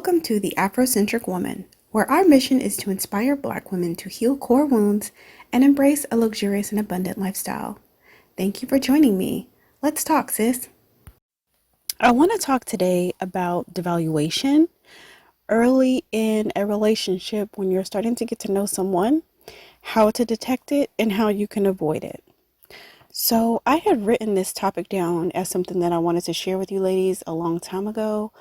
Welcome to the AfroCentric Woman, where our mission is to inspire Black women to heal core wounds and embrace a luxurious and abundant lifestyle. Thank you for joining me. Let's talk, sis. I want to talk today about devaluation early in a relationship when you're starting to get to know someone, how to detect it, and how you can avoid it. So, I had written this topic down as something that I wanted to share with you ladies a long time ago.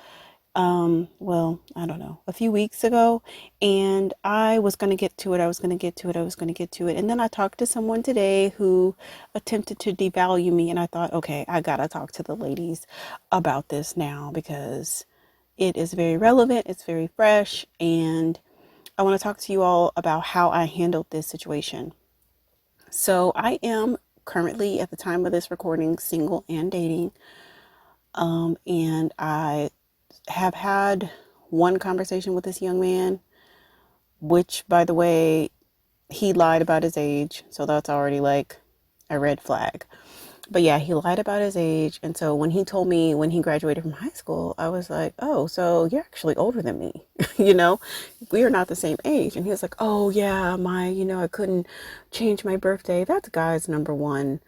I don't know, a few weeks ago, and I was going to get to it. And then I talked to someone today who attempted to devalue me, and I thought, okay, I gotta talk to the ladies about this now because it is very relevant, it's very fresh, and I want to talk to you all about how I handled this situation. So I am currently, at the time of this recording, single and dating. And I have had one conversation with this young man, which, by the way, he lied about his age. So that's already like a red flag. But yeah, he lied about his age. And so when he told me when he graduated from high school, I was like, oh, so you're actually older than me. We are not the same age. And he was like, oh yeah, I couldn't change my birthday. That's guy's number one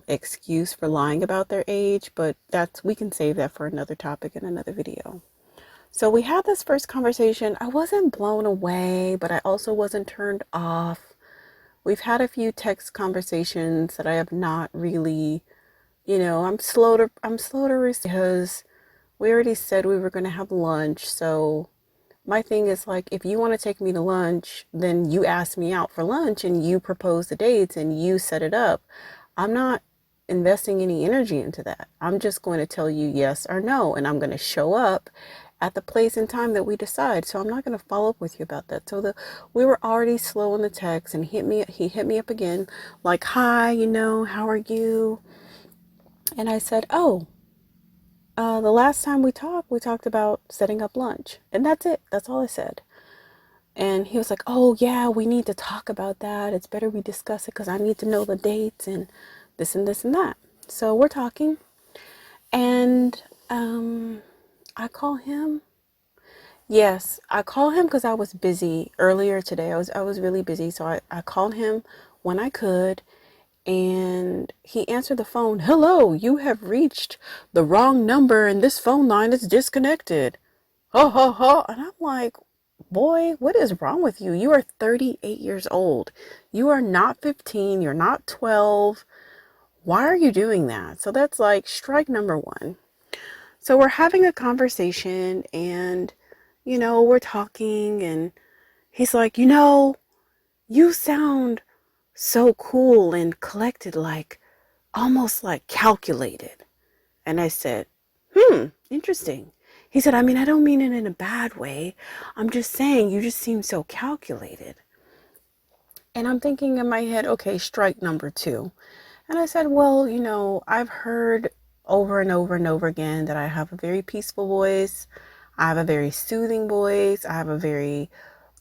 excuse for lying about their age, but we can save that for another topic in another video. So we had this first conversation. I wasn't blown away, but I also wasn't turned off. We've had a few text conversations that I have not really, I'm slow to receive because we already said we were going to have lunch. So my thing is like, if you want to take me to lunch, then you ask me out for lunch and you propose the dates and you set it up. I'm not investing any energy into that. I'm just going to tell you yes or no, and I'm going to show up at the place and time that we decide. So I'm not going to follow up with you about that. So we were already slow in the text, and he hit me up again like, hi, how are you? And I said, oh, the last time we talked about setting up lunch, and that's it. That's all I said. And he was like, oh yeah, we need to talk about that. It's better we discuss it because I need to know the dates and this and this and that. So we're talking, and I call him. Yes, I call him because I was busy earlier today. I was really busy, so I called him when I could, and he answered the phone. Hello, you have reached the wrong number, and this phone line is disconnected. Ho ho ho! And I'm like, boy, what is wrong with you? You are 38 years old. You are not 15. You're not 12. Why are you doing that? So that's like strike number one. So we're having a conversation and, we're talking and he's like, you sound so cool and collected, like almost like calculated. And I said, interesting. He said, I don't mean it in a bad way. I'm just saying you just seem so calculated. And I'm thinking in my head, okay, strike number two. And I said, well, I've heard over and over and over again that I have a very peaceful voice. I have a very soothing voice. I have a very,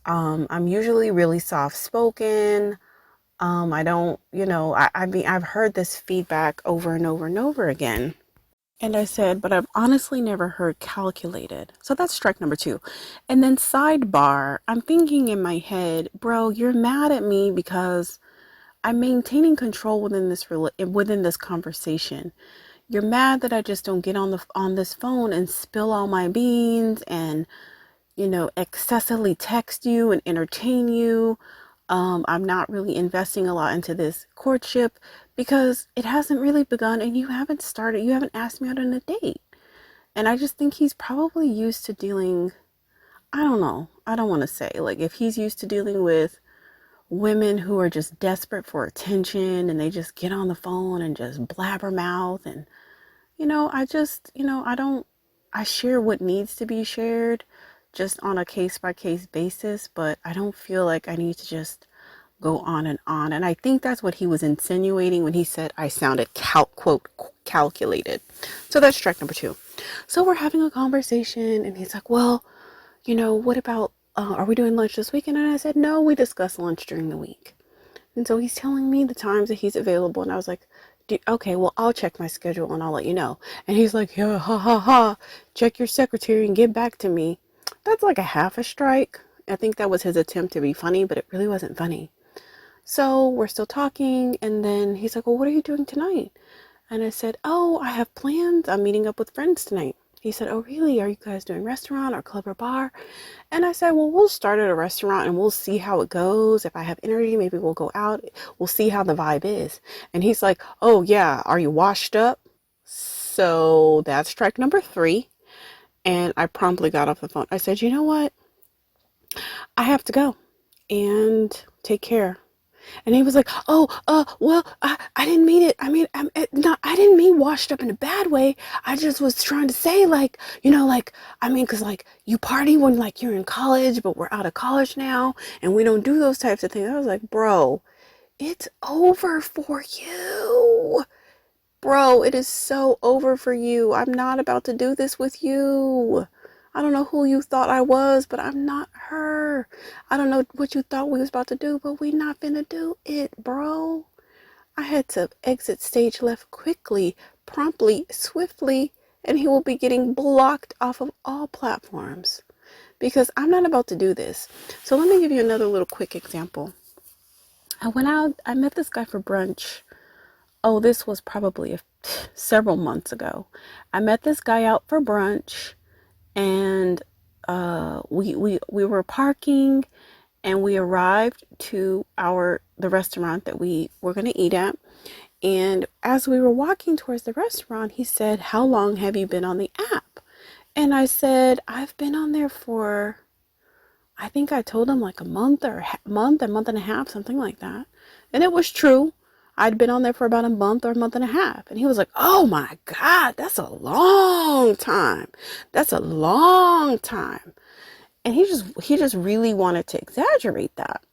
I'm usually really soft spoken. I don't, I've heard this feedback over and over and over again. And I said, but I've honestly never heard calculated. So that's strike number two. And then sidebar, I'm thinking in my head, bro, you're mad at me because I'm maintaining control within this conversation. You're mad that I just don't get on this phone and spill all my beans and, excessively text you and entertain you. I'm not really investing a lot into this courtship because it hasn't really begun and you haven't asked me out on a date. And I just think he's probably used to dealing, I don't know, I don't want to say, like if he's used to dealing with women who are just desperate for attention and they just get on the phone and just blabbermouth and, I share what needs to be shared just on a case-by-case basis, but I don't feel like I need to just go on and on. And I think that's what he was insinuating when he said I sounded quote calculated. So that's strike number two. So we're having a conversation and he's like, well, what about, are we doing lunch this weekend? And I said, no, we discuss lunch during the week. And so he's telling me the times that he's available. And I was like, okay, well, I'll check my schedule and I'll let you know. And he's like, yeah, ha, ha, ha. Check your secretary and get back to me. That's like a half a strike. I think that was his attempt to be funny, but it really wasn't funny. So we're still talking, and then he's like, well, what are you doing tonight? And I said, oh, I have plans. I'm meeting up with friends tonight. He said, oh, really? Are you guys doing restaurant or club or bar? And I said, well, we'll start at a restaurant and we'll see how it goes. If I have energy, maybe we'll go out. We'll see how the vibe is. And he's like, oh, yeah. Are you washed up? So that's strike number 3. And I promptly got off the phone. I said, you know what? I have to go and take care. And he was like, oh, well, I didn't mean it. I mean, I didn't mean washed up in a bad way. I just was trying to say, like, like, I mean, because, like, you party when, like, you're in college, but we're out of college now, and we don't do those types of things. I was like, bro, it's over for you. Bro, it is so over for you. I'm not about to do this with you. I don't know who you thought I was, but I'm not her. I don't know what you thought we was about to do, but we not finna do it, bro. I had to exit stage left quickly, promptly, swiftly, and he will be getting blocked off of all platforms because I'm not about to do this. So let me give you another little quick example. I went out, I met this guy for brunch. Oh, this was probably several months ago. I met this guy out for brunch, and we were parking, and we arrived to the restaurant that we were going to eat at. And as we were walking towards the restaurant, he said, how long have you been on the app? And I said, I've been on there for, I think I told him like a month and a half, something like that. And it was true. I'd been on there for about a month or a month and a half. And he was like, oh my God, that's a long time. That's a long time. And he just really wanted to exaggerate that.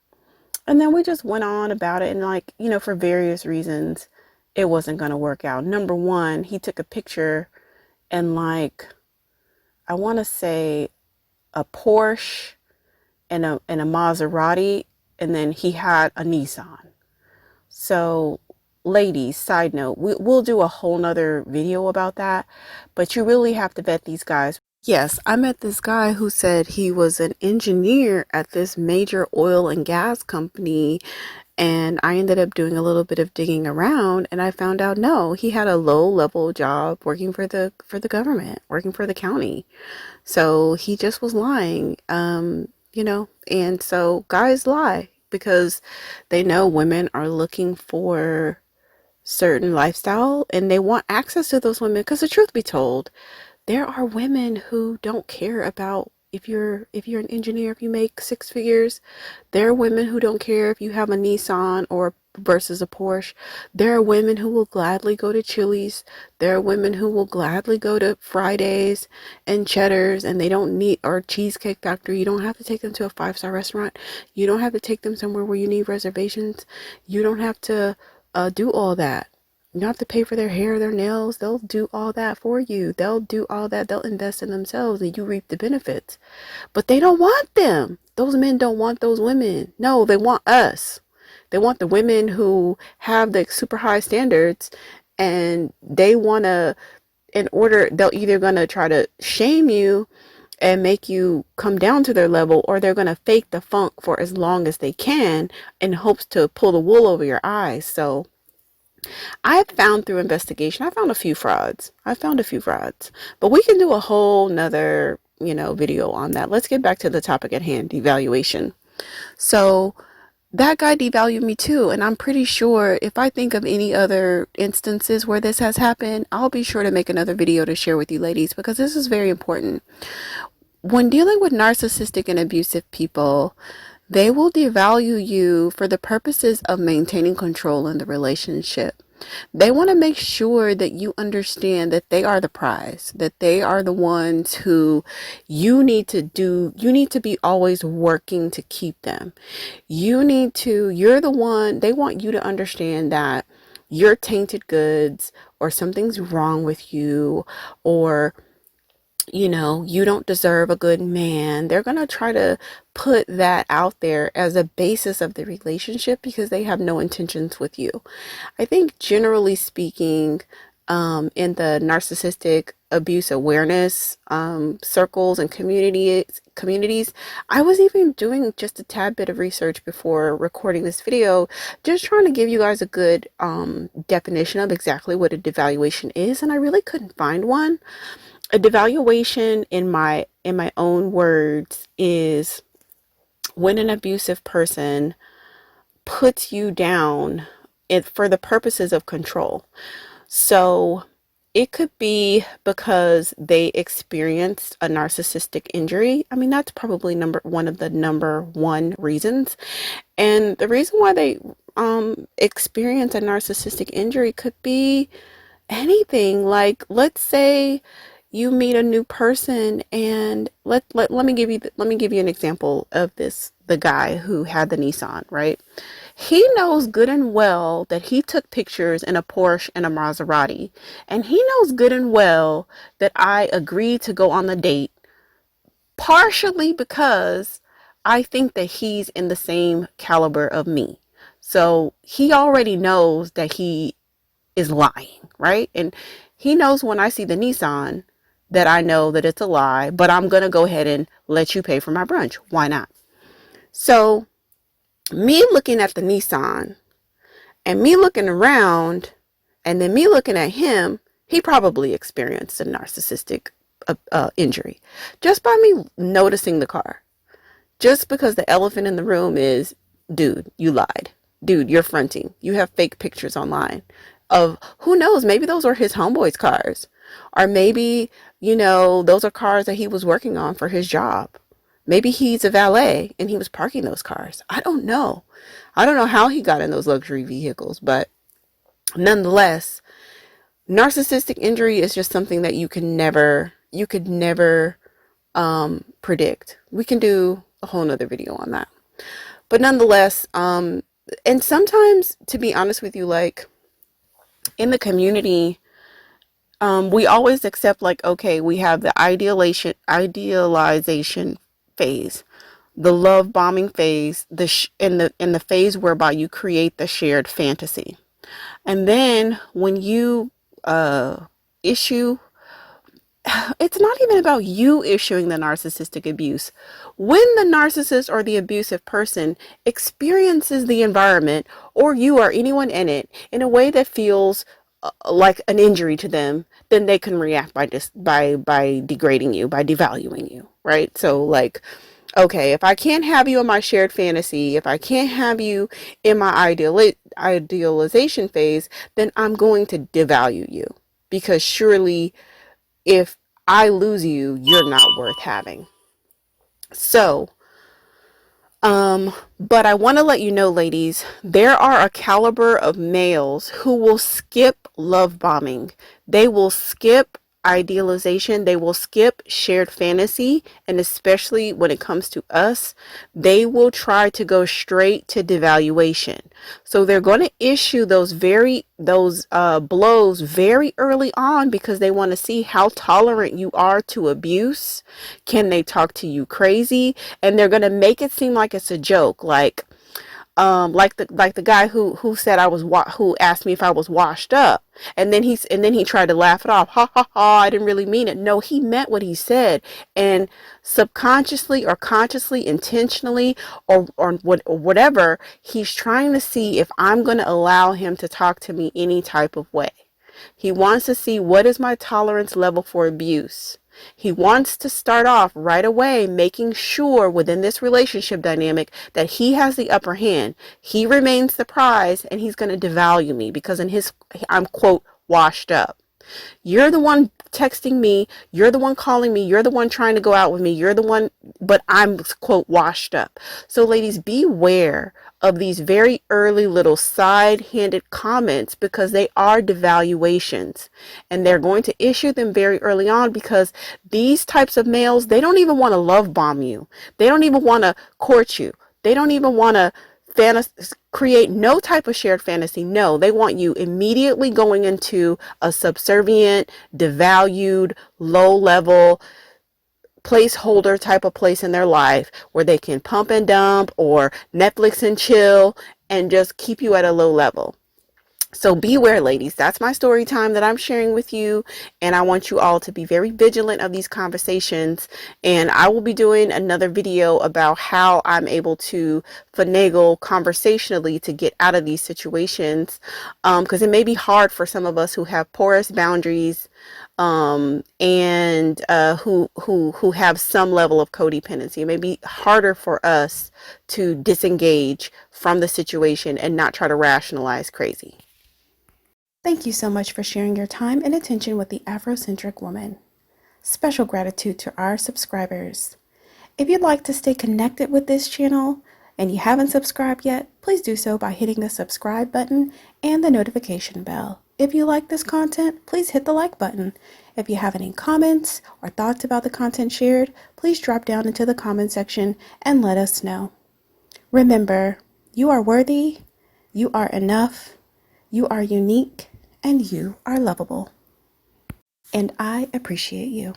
And then we just went on about it. And, like, for various reasons, it wasn't going to work out. Number one, he took a picture and, like, I want to say a Porsche and a Maserati. And then he had a Nissan. So, ladies, side note, we'll do a whole nother video about that, but you really have to vet these guys. Yes, I met this guy who said he was an engineer at this major oil and gas company, and I ended up doing a little bit of digging around, and I found out, no, he had a low-level job working for the government, working for the county. So he just was lying, and so guys lie because they know women are looking for certain lifestyle and they want access to those women. Because the truth be told, there are women who don't care about if you're an engineer, if you make 6 figures. There are women who don't care if you have a Nissan or versus a Porsche. There are women who will gladly go to Chili's. There are women who will gladly go to Fridays and Cheddar's, and they don't need, or Cheesecake Factory. You don't have to take them to a 5-star restaurant. You don't have to take them somewhere where you need reservations. You don't have to do all that. You don't have to pay for their hair, their nails. They'll do all that for you. They'll do all that. They'll invest in themselves and you reap the benefits. But they don't want them. Those men don't want those women. No, they want us. They want the women who have the super high standards, and they want to, they'll either going to try to shame you and make you come down to their level, or they're going to fake the funk for as long as they can in hopes to pull the wool over your eyes. So I found through investigation, I found a few frauds. But we can do a whole nother, video on that. Let's get back to the topic at hand, devaluation. So that guy devalued me too. And I'm pretty sure if I think of any other instances where this has happened, I'll be sure to make another video to share with you ladies, because this is very important. When dealing with narcissistic and abusive people, they will devalue you for the purposes of maintaining control in the relationship. They want to make sure that you understand that they are the prize, that they are the ones who you need to be always working to keep them. You're the one, they want you to understand that you're tainted goods, or something's wrong with you, or you don't deserve a good man. They're going to try to put that out there as a basis of the relationship because they have no intentions with you. I think generally speaking, in the narcissistic abuse awareness circles and communities. I was even doing just a tad bit of research before recording this video, just trying to give you guys a good definition of exactly what a devaluation is, and I really couldn't find one. A devaluation, in my own words, is when an abusive person puts you down for the purposes of control. So it could be because they experienced a narcissistic injury. I mean, that's probably one of the number one reasons. And the reason why they experience a narcissistic injury could be anything. Like, let's say you meet a new person, and let me give you an example of this. The guy who had the Nissan, right? He knows good and well that he took pictures in a Porsche and a Maserati, and he knows good and well that I agreed to go on the date partially because I think that he's in the same caliber of me. So he already knows that he is lying, right? And he knows when I see the Nissan that I know that it's a lie, but I'm going to go ahead and let you pay for my brunch. Why not? So me looking at the Nissan and me looking around and then me looking at him, he probably experienced a narcissistic injury just by me noticing the car. Just because the elephant in the room is, dude, you lied. Dude, you're fronting. You have fake pictures online of, who knows, maybe those are his homeboys' cars. Or maybe, those are cars that he was working on for his job. Maybe he's a valet and he was parking those cars. I don't know. I don't know how he got in those luxury vehicles, but nonetheless, narcissistic injury is just something that you could never predict. We can do a whole nother video on that. But nonetheless, and sometimes, to be honest with you, like in the community, we always accept, like, okay, we have the idealization phase, the love bombing phase, in the phase whereby you create the shared fantasy. And then when you issue, it's not even about you issuing the narcissistic abuse. When the narcissist or the abusive person experiences the environment, or you or anyone in it, in a way that feels like an injury to them, then they can react by degrading you, by devaluing you, right? So, like, okay, if I can't have you in my shared fantasy, if I can't have you in my idealization phase, then I'm going to devalue you, because surely if I lose you, you're not worth having. So, but I want to let you know, ladies, there are a caliber of males who will skip love bombing. They will skip idealization. They will skip shared fantasy. And especially when it comes to us, they will try to go straight to devaluation. So they're going to issue those blows very early on, because they want to see how tolerant you are to abuse. Can they talk to you crazy? And they're going to make it seem like it's a joke, like the guy who said who asked me if I was washed up, and then he tried to laugh it off. Ha ha ha, I didn't really mean it. No, he meant what he said. And subconsciously or consciously, intentionally, or whatever, he's trying to see if I'm going to allow him to talk to me any type of way. He wants to see, what is my tolerance level for abuse. He wants to start off right away making sure within this relationship dynamic that he has the upper hand. He remains the prize, and he's going to devalue me because I'm, quote, washed up. You're the one texting me. You're the one calling me. You're the one trying to go out with me. You're the one, but I'm, quote, washed up. So ladies, beware of these very early little side-handed comments, because they are devaluations, and they're going to issue them very early on, because these types of males, they don't even want to love bomb you. They don't even want to court you. They don't even want to create no type of shared fantasy. No, they want you immediately going into a subservient, devalued, low level placeholder type of place in their life, where they can pump and dump or Netflix and chill and just keep you at a low level. So beware, ladies. That's my story time that I'm sharing with you. And I want you all to be very vigilant of these conversations. And I will be doing another video about how I'm able to finagle conversationally to get out of these situations. Because it may be hard for some of us who have porous boundaries, and who have some level of codependency. It may be harder for us to disengage from the situation and not try to rationalize crazy. Thank you so much for sharing your time and attention with the AfroCentric woman. Special gratitude to our subscribers. If you'd like to stay connected with this channel and you haven't subscribed yet, please do so by hitting the subscribe button and the notification bell. If you like this content, please hit the like button. If you have any comments or thoughts about the content shared, please drop down into the comment section and let us know. Remember, you are worthy, you are enough, you are unique, and you are lovable. And I appreciate you.